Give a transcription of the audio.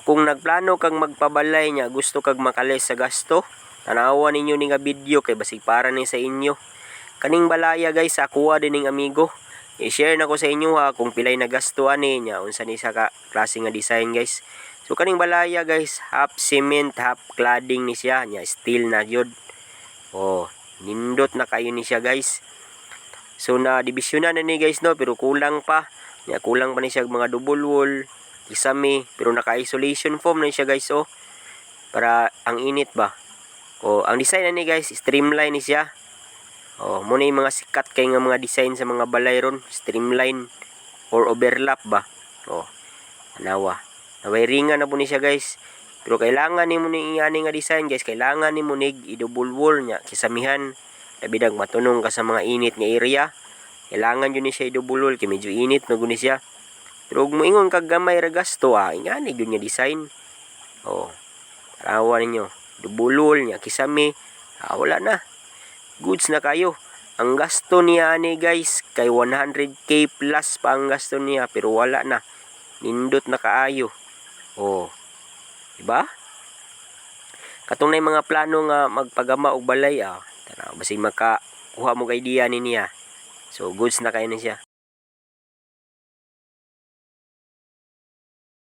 kung nagplano kang magpabalay niya, gusto kag makalis sa gasto, tanawa ninyo ni nga video kay basig para ni sa inyo. Kaning balaya guys, akuha din ning amigo. I-share na ko sa inyo ha kung pilay na gasto ani niya unsa ni sa klase nga design guys. So kaning balaya guys, half cement, half cladding ni siya, nya steel na jud. Oh, nindot na kayo ni siya guys. So na divisionan na ni guys no, pero kulang pa. Nya kulang pa ni siya mga double wall, kisame, pero naka-isolation foam na siya guys oh. Para ang init ba. Oh, ang design na ni guys, streamline ni siya. Oh, muna yung mga sikat kay nga mga design sa mga balay ron, streamline or overlap ba. Oh, anawa. Nawiringan na po ni siya guys. Pero kailangan ni mo ni nga design guys, kailangan ni mo nig i-double wall nya kisamihan. Labidag matunong ka sa mga init nga area. Kailangan yun ni siya i-double wall kay medyo init na guni siya. Pero kung moingon kag gamay ra gasto ingani gyud nya design. Oh. Tarawa ninyo, double wall nya kisame. Wala na. Goods na kayo. Ang gasto niya ani guys kay 100k plus pa ang gasto niya pero wala na. Nindot na kaayo. Oh. Diba? Katong na mga plano nga magpagama og balay tanaw basig makakuha mo kay idea ni niya. So goods na kayo na siya.